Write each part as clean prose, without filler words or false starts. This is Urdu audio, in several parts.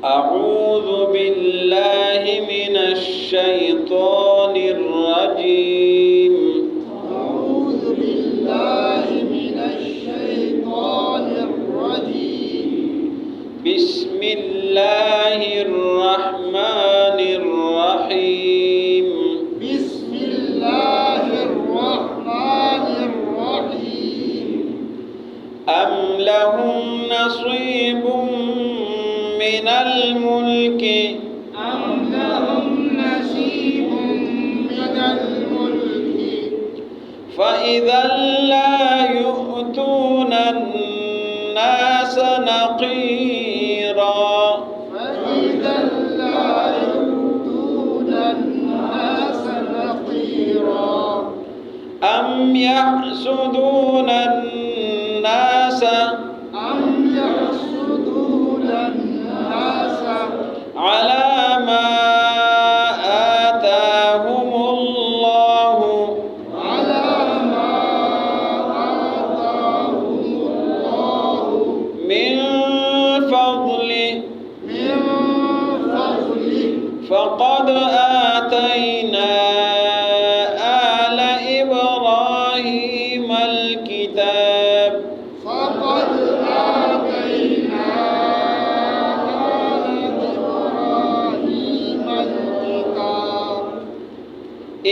أعوذ بالله من الشيطان الرجيم. أعوذ بالله من الشيطان الرجيم. بسم الله الرحمن الرحيم. بسم الله الرحمن الرحيم. أم لهم نصيب من الملك أم لهم نصيب من الملك فإذا لا يؤتون الناس نقيرا فإذا لا يؤتون الناس نقيرا. أم يحسدون الناس أم يحسدون الناس على ما آتاهم الله على ما آتاهم الله من فضله من فضله. فقد آتينا آل إبراهيم الكتاب فقد آتينا آل إبراهيم الكتاب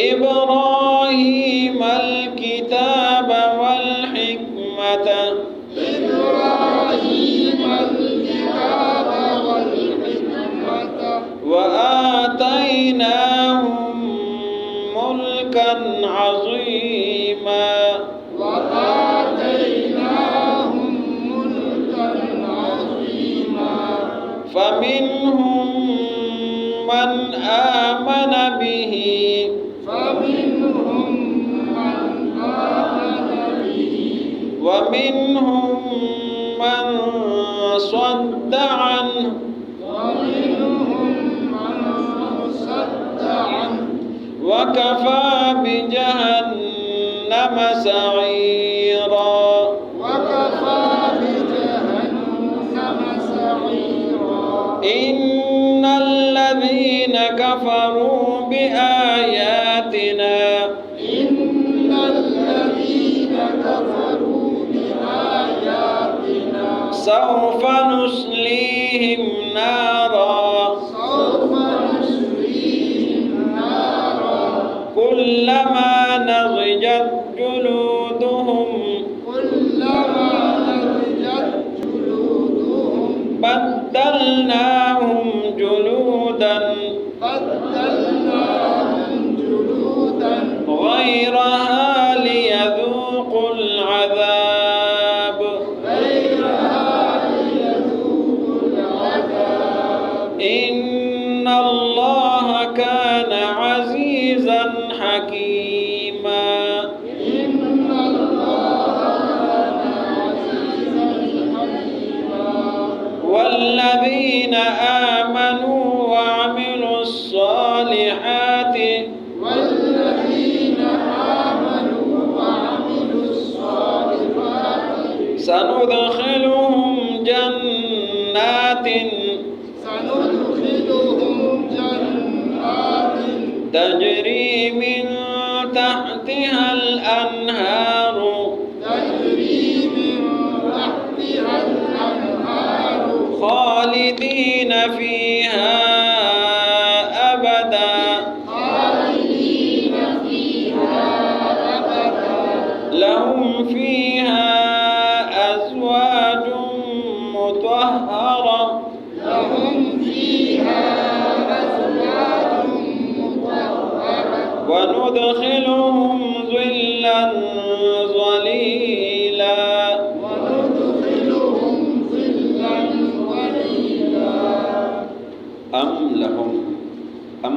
إبراهيم الكتاب والحكمة إبراهيم الكتاب والحكمة وآتيناهم ملكا عظيما وآتيناهم ملكا عظيما. فمنهم من آمن به فمنهم من آمن به ومنهم من صد عنه ومنهم من صد عنه. وكفى بجهنم سعيرا وكفى بجهنم سعيرا. إن الذين كفروا بآياتنا إن الذين كفروا بآياتنا سوف نصليهم نارا سوف نصليهم نارا كلما نضجت جلودهم كلما نضجت جلودهم بدلناهم جلودا بدلناهم جلودا غيرها ليذوقوا العذاب غيرها ليذوقوا العذاب. إن الله كان عزيزا حكيما. إن الله كان عزيزا حكيما. والذين آمنوا وعملوا الصالحات والذين آمنوا وعملوا الصالحات سندخلهم جنات سندخلهم جنات تجري من تحتها الأنهار تجري من تحتها الأنهار خالدين فيها أبدا خالدين فيها أبدا. لهم فيها أزواج مطهرة لهم فيها أزواج مطهرة وندخلهم ظلا ظليلا. وندخلهم ظلا ظليلا. أم لهم أم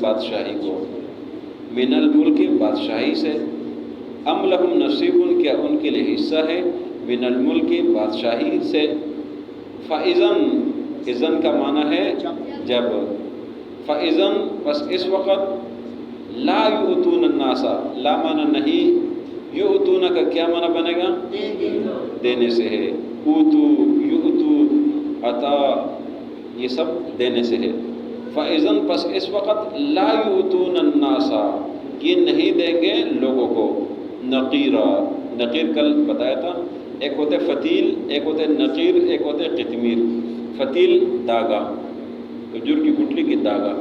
بادشاہی کو، من الملک بادشاہی سے، ام لہم نصیب کیا ان کے لیے حصہ ہے، من الملک بادشاہی سے، فَإِذًا اذن کا معنی ہے جب، فَإِذًا بس اس وقت، لا یؤتون الناس، لا معنی نہیں، یؤتون کا کیا معنی بنے گا؟ دینے سے ہے، اوتو یؤتو عطا یہ سب دینے سے ہے، فَإِذًا پس اس وقت، لا یؤتون الناس یہ نہیں دیں گے لوگوں کو، نقیرا، نقیر کل بتایا تھا، ایک ہوتے فتیل، ایک ہوتے نقیر، ایک ہوتے قطمیر۔ فتیل داغا، کھجور کی گٹلی کی داغا،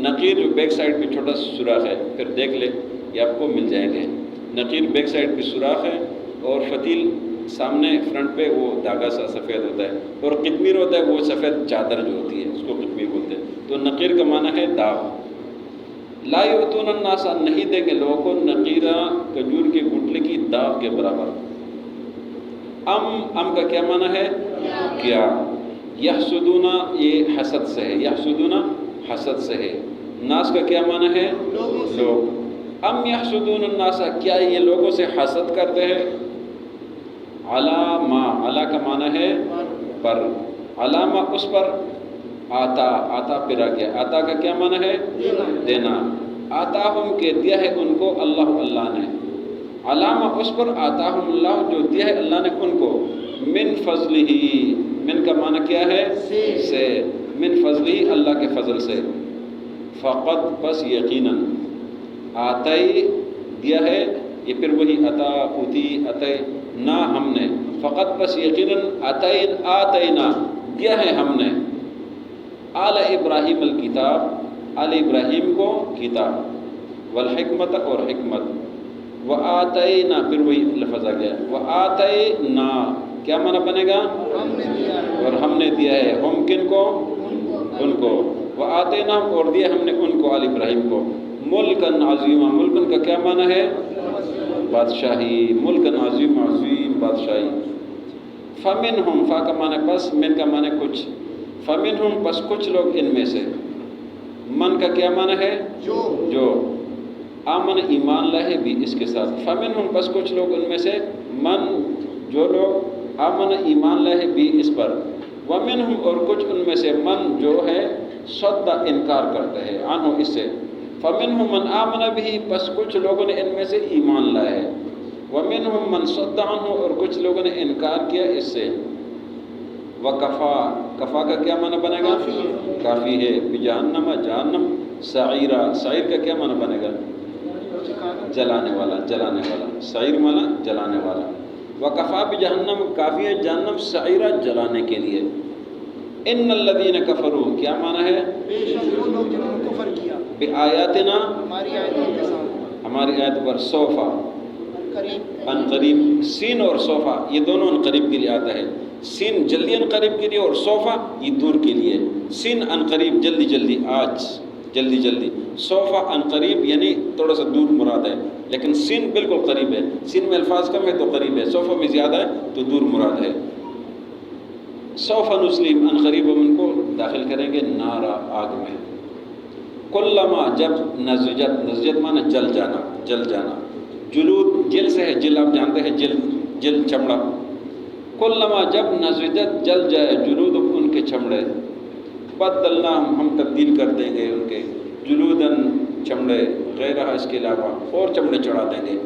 نقیر جو بیک سائڈ پہ چھوٹا سا سوراخ ہے، پھر دیکھ لے یہ آپ کو مل جائیں گے، نقیر بیک سائڈ پہ سوراخ ہے، اور فتیل سامنے فرنٹ پہ وہ داغا سا سفید ہوتا ہے، اور قطمیر ہوتا ہے وہ سفید چادر جو ہوتی ہے اس کو قطمیر بولتے ہیں۔ تو نقیر کا معنی ہے داغ۔ لا یؤتون الناس نہیں دیں گے لوگوں کو، نقیرا کھجور کی گٹلی کی داغ کے برابر۔ ام کا کیا معنی ہے؟ کیا۔ یحسدون یہ حسد سے ہے، یحسدون حسد سے ہے، ناس کا کیا معنی ہے؟ لوگ۔ ام یحسدون الناس کیا یہ لوگوں سے حسد کرتے ہیں؟ علی ما، علی کا معنی ہے پر، علامہ اس پر، آتا، آتا پھرا گیا، آتا کا کیا معنی ہے؟ دینا۔ آتاہم کے دیا ہے ان کو اللہ، اللہ نے، علامہ اس پر، آتاہم اللہ جو دیا ہے اللہ نے ان کو، من فضلہ، من کا معنی کیا ہے؟ سے، من فضلہ اللہ کے فضل سے، فقط بس یقیناً، آتائی دیا ہے، یہ پھر وہی عطا، اتی، عطے نا ہم نے، فقط بس یقیناً، آتینا دیا ہے ہم نے، آل ابراہیم الکتاب، آل ابراہیم کو کتاب، والحکمت اور حکمت، وآتینا پھر وہی لفظ آ گیا، وآتینا کیا معنی بنے گا؟ اور ہم نے دیا ہے، ہم کن کو؟ ان کو، وآتینا اور دیا ہم نے ان کو، آل ابراہیم کو، ملکن عظیمہ، ملکن کا کیا معنی ہے؟ بادشاہی، ملکن عظیم، عظیم بادشاہی۔ فمنہم، فا کا معنی پس، من کا معنی کچھ، فمنہم پس کچھ لوگ ان میں سے، من کا کیا معنی ہے؟ جو، آمن ایمان لائے بھی اس کے ساتھ، فمنہم پس کچھ لوگ ان میں سے، من جو لوگ، آمن ایمان لائے بھی اس پر، ومنہم اور کچھ ان میں سے، من جو ہے، صد انکار کرتے ہیں، عنہ اس سے، فمنہم من آمن بھی پس کچھ لوگوں نے ان میں سے ایمان لائے، ومنہم من صد عنہ اور کچھ لوگوں نے انکار کیا اس سے، وکفا، کفا کا کیا معنی بنے گا؟ کافی ہے، بجہنم جہنم، سعیرہ، سعیر کا کیا معنی بنے گا؟ جلانے والا، جلانے والا، سعیر معنی جلانے والا، وکفا بجہنم کافی ہے جہنم، سعیرہ جلانے کے لیے۔ ان الذین کفروا کیا معنی ہے؟ بے شک وہ لوگ جنہوں نے کفر کیا بآیاتنا، ہماری آیتوں کے ساتھ، ہماری آیت پر، سوفا قریب، ان قریب، سین اور صوفا یہ دونوں ان قریب کے لیے آتا ہے، سین جلدی ان قریب کے لیے، اور صوفا یہ دور کے لیے، سین ان قریب جلدی جلدی، آج جلدی جلدی، صوفا ان قریب یعنی تھوڑا سا دور مراد ہے، لیکن سین بالکل قریب ہے، سین میں الفاظ کم ہے تو قریب ہے، صوفا میں زیادہ ہے تو دور مراد ہے۔ صوفا نسلیم ان قریب ہم ان کو داخل کریں گے نارا، آگ میں، کلما جب، نزجت، نزجت معنی جل جانا، جل جانا، جلود جل سے ہے، جل آپ جانتے ہیں، جل، جل چمڑا، کلما جب نزجت جل جائے، جلود ان کے چمڑے، بدلنا ہم تبدیل کر دیں گے ان کے، جلودن چمڑے، غیرہ اس کے علاوہ اور چمڑے چڑھا دیں گے،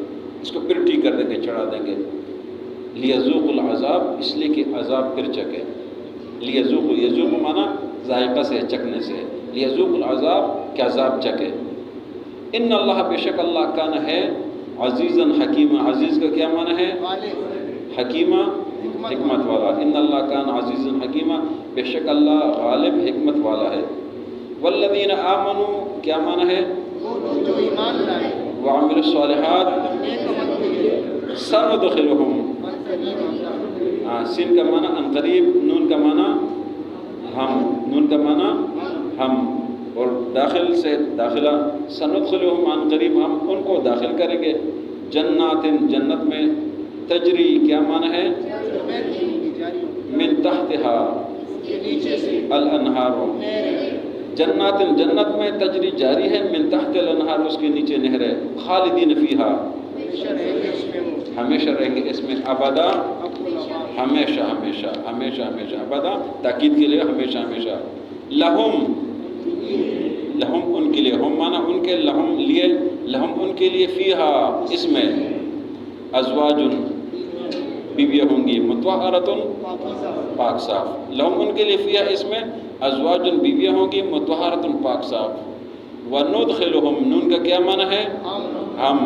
اس کو پھر ٹھیک کر دیں گے، چڑھا دیں گے، لیذوق العذاب اس لیے کہ عذاب پھر چکے، لیذوق، یذوق معنی ذائقہ سے، چکنے سے، لیذوق العذاب کہ عذاب چکے۔ ان اللہ بے شک اللہ کان ہے، عزیزاً حکیمہ، عزیز کا کیا معنی ہے؟ غالب، حکیمہ حکمت والا، ان اللہ کان عزیزاً حکیمہ بے شک اللہ غالب حکمت والا ہے۔ والذین آمنوا کیا معنی ہے؟ وہ لوگ جو ایمان لائے، وعملوا الصالحات نیک عمل کیے، سندخلہم، من قریب اللہ، سین کا معنی ان قریب، نون کا معنی ہم، نون کا معنی ہم، اور داخل سے داخلہ، سندخلہم ان قریب ہم ان کو داخل کریں گے، جنات جنت میں، تجری کیا معنی ہے؟ بہتی ہوگی، جاری ہوگی، من تحتہا کے نیچے سے الانہار، نہریں، جنات جنت میں تجری جاری ہے من تحت الانہار اس کے نیچے نہریں خالدین فیہا ہمیشہ رہیں گے اس میں وہ ہمیشہ رہیں گے اس میں ابدا ابدا ہمیشہ ہمیشہ ہمیشہ ہمیشہ ابدا تاکید کے لیے ہمیشہ ہمیشہ لہم لہم ان کے لیے ہم مانا ان کے لہم لیے لہم ان کے لیے فیہا اس میں ازواج بیویاں ہوں گی مطہرۃ پاکیزہ پاک صاف لہم ان کے لیے فیہا اس میں ازواج بیویاں ہوں گی مطہرۃ پاک صاف وندخلہم نون کا کیا معنی ہے ہم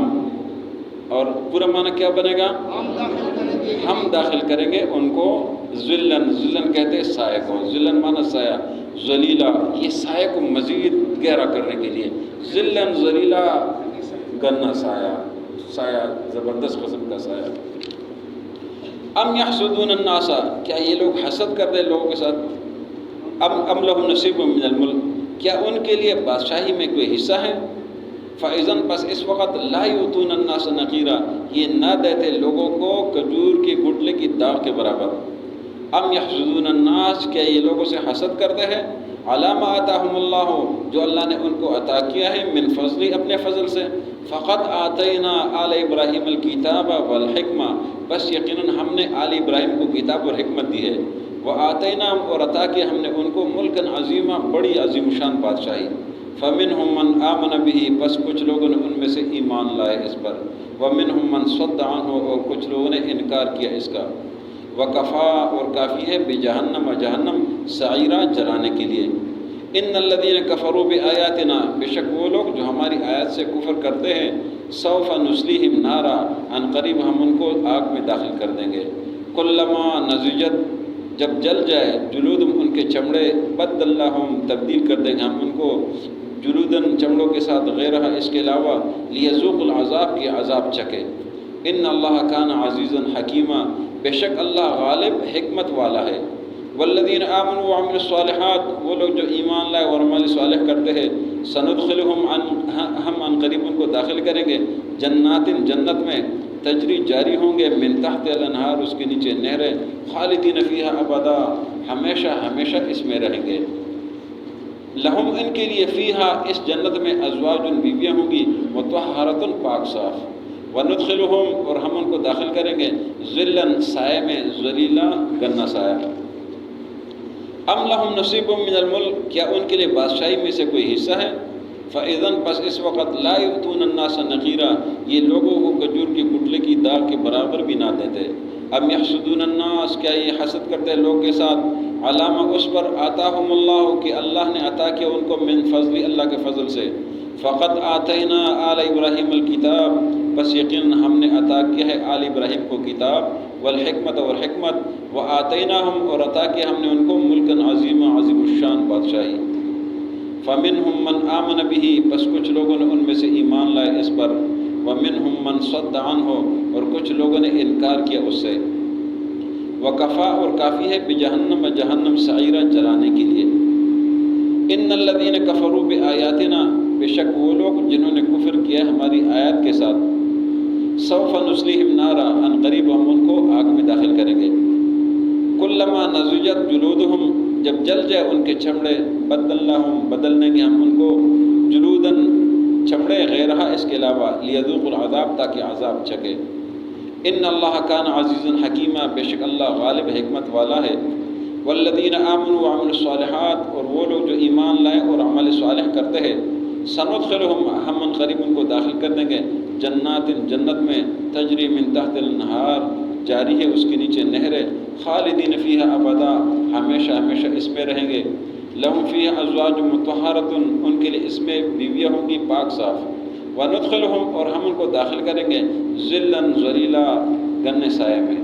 اور پورا معنی کیا بنے گا ہم داخل کریں گے ہم داخل کریں گے ان کو ذلن ذلن کہتے ہیں سایہ کو ذلن معنی سایہ ذلیلہ یہ سایہ کو مزید گہرا کرنے کے لیے ذلن ذلیلہ گنا سایہ سایہ زبردست قسم کا سایہ ام یحسدون الناس کیا یہ لوگ حسد کرتے ہیں لوگوں کے ساتھ ام لہم نصیب من الملک کیا ان کے لیے بادشاہی میں کوئی حصہ ہے فَإِذَن پس اس وقت لا یؤتون الناس نقیرا یہ نہ دیتے لوگوں کو کھجور کے گٹلے کی داغ کے برابر ام یحسدون الناس کیا یہ لوگوں سے حسد کرتے ہیں علی ما آتاہم اللہ جو اللہ نے ان کو عطا کیا ہے من فضلی اپنے فضل سے فقط آتینا آل ابراہیم الکتاب والحکمہ بس یقیناً ہم نے آل ابراہیم کو کتاب اور حکمت دی ہے وآتینا اور عطا کیا ہم نے ان کو ملکن عظیمہ بڑی عظیم شان بادشاہی فمنہم من آمن به بس کچھ لوگوں نے ان میں سے ایمان لائے اس پر ومنہم من صد عنہ اور کچھ لوگوں نے انکار کیا اس کا وکفا اور کافی ہے بجہنم جہنم سعیرہ جلانے کے لیے ان الذین کفروا بآیاتنا بے شک وہ لوگ جو ہماری آیات سے کفر کرتے ہیں سوف نصلیہم نارا ان قریب ہم ان کو آگ میں داخل کر دیں گے کلما نضجت جب جل جائے جلودم ان کے چمڑے بدلناہم تبدیل کر دیں گے ہم ان کو جلودن چمڑوں کے ساتھ غیرہ اس کے علاوہ لیذوق العذاب کی عذاب چکے ان اللہ کان عزیزا حکیمہ بے شک اللہ غالب حکمت والا ہے والذین آمنوا وعملوا الصالحات وہ لوگ جو ایمان لائے اور عمل صالح کرتے ہیں سندخلہم ہم ان قریب ان کو داخل کریں گے جنات جنت میں تجری جاری ہوں گے من تحت الانہار اس کے نیچے نہریں خالدین فیہا ابدا ہمیشہ ہمیشہ اس میں رہیں گے لہم ان کے لیے فیہا اس جنت میں ازواج بیویاں ہوں گی مطہرۃ پاک صاف وندخلہم اور ہم ان کو داخل کریں گے ذلن سائے میں ذلیلہ گنا سایہ ام لہم نصیب من الملک کیا ان کے لیے بادشاہی میں سے کوئی حصہ ہے فَإِذَن پس اس وقت لا یؤتون الناس نقیرا یہ لوگوں کو کھجور کے گٹلے کی داغ کے برابر بھی نہ دیتے ام یحسدون الناس کیا یہ حسد کرتے لوگ کے ساتھ علامہ اس پر آتاہم اللہ کہ اللہ نے عطا کیا ان کو من فضل اللہ کے فضل سے فقط آتینا آل ابراہیم الکتاب بس یقیناً ہم نے عطا کیا ہے آل ابراہیم کو کتاب والحکمت اور حکمت وآتیناہم اور عطا کیا ہم نے ان کو ملکن عظیم عظیم الشان بادشاہی فمنہم من آمن به بس کچھ لوگوں نے ان میں سے ایمان لائے اس پر ومنہم من صد عنہ اور کچھ لوگوں نے انکار کیا اس سے وکفا اور کافی ہے بجہنم جہنم سعیرہ جلانے کے لیے ان الذین کفروا بآیاتنا بے شک وہ لوگ جنہوں نے کفر کیا ہماری آیات کے ساتھ سوف نصلیہم نارا ان قریب ہم ان کو آگ میں داخل کریں گے کلما نضجت جلودہم جب جل جائے ان کے چمڑے بدلناہم بدل دیں گے ہم ان کو جلودن چمڑے غیرہ اس کے علاوہ لیذوق العذاب تاکہ عذاب چکے ان اللہ کان عزیزا حکیمہ بے شک اللہ غالب حکمت والا ہے والذین آمنوا وعملوا الصالحات اور وہ لوگ جو ایمان لائے اور عمل صالح کرتے ہیں سندخلہم ہم ان قریب ان کو داخل کر دیں گے جنات جنت میں تجری من تحت الانہار جاری ہے اس کے نیچے نہریں خالدین فیہا ابدا ہمیشہ ہمیشہ اس میں رہیں گے لہم فیہا ازواج مطہرۃ ان کے لیے اس میں بیویاں ہوں گی پاک صاف وندخلہم اور ہم ان کو داخل کریں گے ذلن ذلیلہ گنے سائے میں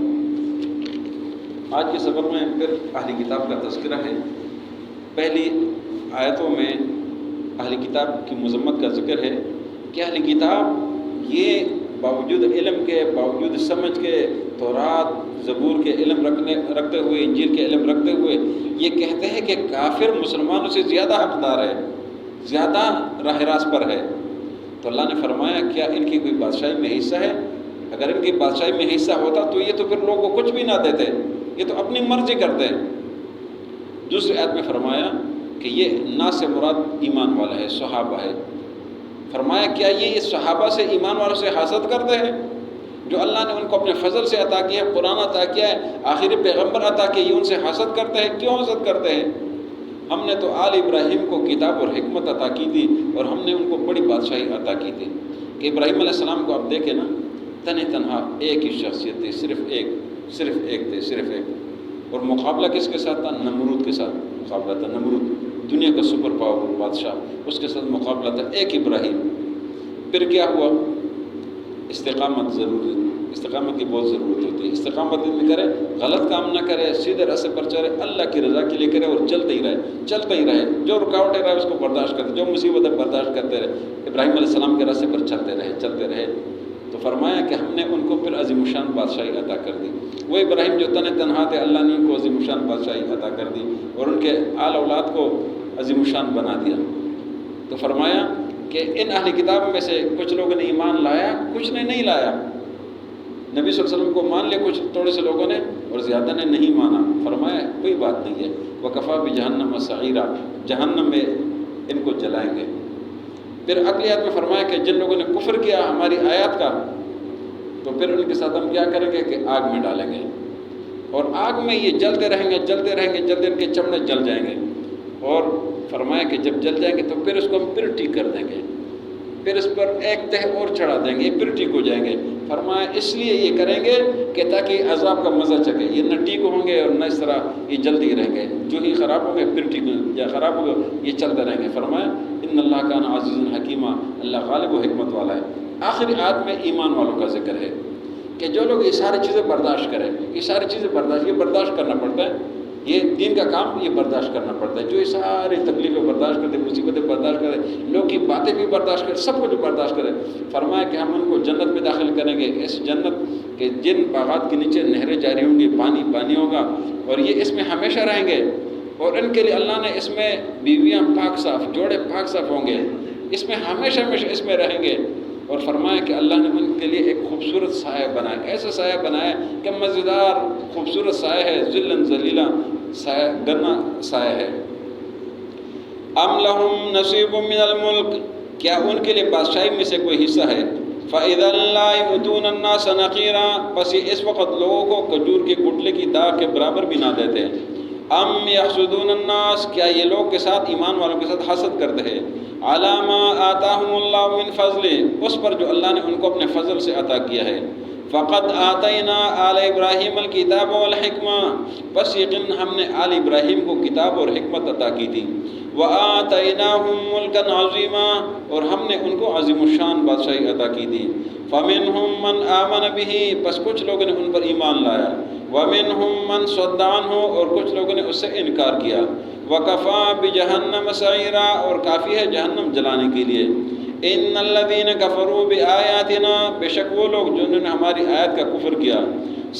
آج کے سبق میں پھر اہل کتاب کا تذکرہ ہے پہلی آیتوں میں اہل کتاب کی مذمت کا ذکر ہے کہ اہل کتاب یہ باوجود علم کے باوجود سمجھ کے تورات زبور کے علم رکھتے ہوئے انجیل کے علم رکھتے ہوئے یہ کہتے ہیں کہ کافر مسلمانوں سے زیادہ حقدار ہے زیادہ راہ راست پر ہے تو اللہ نے فرمایا کیا ان کی کوئی بادشاہی میں حصہ ہے اگر ان کی بادشاہی میں حصہ ہوتا تو یہ تو پھر لوگوں کو کچھ بھی نہ دیتے یہ تو اپنی مرضی کرتے ہیں دوسری آیت میں فرمایا کہ یہ نا سے مراد ایمان والا ہے، صحابہ ہے۔ فرمایا کیا یہ صحابہ سے، ایمان والوں سے حسد کرتے ہیں جو اللہ نے ان کو اپنے فضل سے عطا کیا ہے، قرآن عطا کیا ہے، آخری پیغمبر عطا کیا، یہ ان سے حسد کرتے ہیں؟ کیوں حسد کرتے ہیں؟ ہم نے تو آل ابراہیم کو کتاب اور حکمت عطا کی تھی، اور ہم نے ان کو بڑی بادشاہی عطا کی تھی کہ ابراہیم علیہ السلام کو آپ دیکھیں نا، تنہا ایک ہی شخصیت تھی، صرف ایک، اور مقابلہ کس کے ساتھ تھا؟ نمرود کے ساتھ مقابلہ تھا۔ نمرود دنیا کا سپر پاور بادشاہ، اس کے ساتھ مقابلہ تھا ایک ابراہیم۔ پھر کیا ہوا؟ استقامت کی بہت ضرورت ہوتی ہے۔ استقامت میں کرے، غلط کام نہ کرے، سیدھے راستے پر چلے، اللہ کی رضا کے لیے کرے، اور چلتے ہی رہے، جو رکاوٹیں رہے اس کو برداشت کرتے، جو مصیبتیں برداشت کرتے رہے۔ ابراہیم علیہ السلام کے راستے پر چلتے رہے تو فرمایا کہ ہم نے ان کو پھر عظیم الشان بادشاہی عطا کر دی۔ وہ ابراہیم جو تنہا تھے، اللہ نے ان کو عظیم الشان بادشاہی عطا کر دی، اور ان کے آل اولاد کو عظیم الشان بنا دیا۔ تو فرمایا کہ ان اہل کتاب میں سے کچھ لوگوں نے ایمان لایا، کچھ نے نہیں لایا۔ نبی صلی اللہ علیہ وسلم کو مان لیا کچھ تھوڑے سے لوگوں نے، اور زیادہ نے نہیں مانا۔ فرمایا کوئی بات نہیں ہے، وَكَفَىٰ بِجَهَنَّمَ سَعِيرًا، جہنم میں ان کو جلائیں گے۔ پھر اگلی آیت میں فرمایا کہ جن لوگوں نے کفر کیا ہماری آیات کا، تو پھر ان کے ساتھ ہم کیا کریں گے کہ آگ میں ڈالیں گے، اور آگ میں یہ جلتے رہیں گے، ان کے چمڑے جل جائیں گے۔ اور فرمایا کہ جب جل جائیں گے تو پھر اس کو ہم پھر ٹھیک کر دیں گے، پھر اس پر ایک تہ اور چڑھا دیں گے، پھر ٹھیک ہو جائیں گے۔ فرمایا اس لیے یہ کریں گے کہ تاکہ عذاب کا مزہ چکے، یہ نہ ٹھیک ہوں گے اور نہ اس طرح یہ جلدی رہیں گے، جو ہی خراب ہوں گے پھر ٹھیک ہوں گے، یا خراب ہو گے یہ چلتے رہیں گے۔ فرمایا ان اللہ کان عزیز حکیمہ، اللہ غالب و حکمت والا ہے۔ آخری آیت میں ایمان والوں کا ذکر ہے کہ جو لوگ یہ ساری چیزیں برداشت کریں، یہ برداشت کرنا پڑتا ہے، یہ دین کا کام یہ برداشت کرنا پڑتا ہے۔ جو یہ ساری تکلیفیں برداشت کرتے، مصیبتیں برداشت کرے، لوگ کی باتیں بھی برداشت کرے، سب کچھ برداشت کرے، فرمایا کہ ہم ان کو جنت میں داخل کریں گے، اس جنت کے جن باغات کے نیچے نہریں جاری ہوں گی، پانی ہوگا، اور یہ اس میں ہمیشہ رہیں گے، اور ان کے لیے اللہ نے اس میں بیویاں پاک صاف، جوڑے پاک صاف ہوں گے، اس میں ہمیشہ اس میں رہیں گے۔ اور فرمایا کہ اللہ نے ان کے لیے ایک خوبصورت سایہ بنایا، ایسا سایہ بنایا کہ مزیدار خوبصورت سایہ ہے، ذلًا ذلیلا سایہ، گنا سایہ ہے۔ ام لہم نصیب من الملک، کیا ان کے لیے بادشاہی میں سے کوئی حصہ ہے؟ فَإِذًا لَا يُؤْتُونَ النَّاسَ نَقِيرًا، بس یہ اس وقت لوگوں کو کھجور کے گٹلے کی داغ کے برابر بھی نہ دیتے۔ ام یحسدون الناس، کیا یہ لوگ کے ساتھ، ایمان والوں کے ساتھ حسد کرتے ہیں، علی ما آتاہم اللہ من فضل، اس پر جو اللہ نے ان کو اپنے فضل سے عطا کیا ہے۔ فقد آتینا آل ابراہیم الکتاب والحکمہ، بس یقین ہم نے آل ابراہیم کو کتاب اور حکمت عطا کی تھی۔ وآتیناہم ملکا عظیما، اور ہم نے ان کو عظیم الشان بادشاہی عطا کی تھی۔ فمنہم من آمن بہ، بس کچھ لوگوں نے ان پر ایمان لایا۔ ومنہم من صد عنہ، اور کچھ لوگوں نے اس سے انکار کیا۔ وکفیٰ بجہنم سعیرا، اور کافی ہے جہنم جلانے کے لیے۔ ان الذین کفروا بآیاتنا، بے شک وہ لوگ جنہوں نے ہماری آیت کا کفر کیا،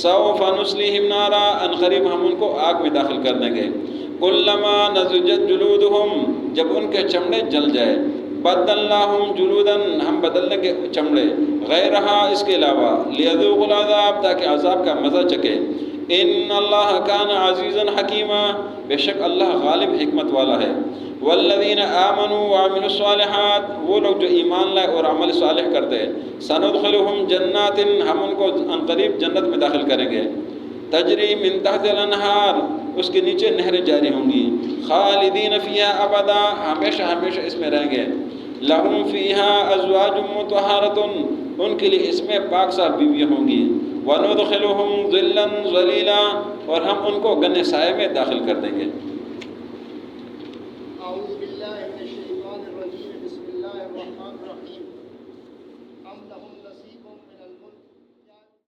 سوف نصلیہم نارا، ان قریب ہم ان کو آگ میں داخل کر دیں گے۔ کلما نضجت جلودہم، جب ان کے چمڑے جل جائے، بدلناہم جلودا، ہم بدل دیں گے چمڑے، غیرہا اس کے علاوہ، لیذوقوا العذاب، تاکہ عذاب کا مزہ چکے۔ ان اللہ کان عزیزا حکیما، بے شک اللہ غالب حکمت والا ہے۔ والذین آمنوا وعملوا الصالحات، وہ لوگ جو ایمان لائے اور عمل صالح کرتے، سندخلہم جنات، ہم ان کو عنقریب جنت میں داخل کریں گے، تجری من تحت الانہار، اس کے نیچے نہریں جاری ہوں گی، خالدین فیہا ابدا، ہمیشہ اس میں رہیں گے، لہم فیہا ازواج مطہرۃ، ان کے لیے اس میں پاک صاف بیویاں ہوں گی، وندخلہم ظلا ظلیلا، اور ہم ان کو گنے سائے میں داخل کر دیں گے۔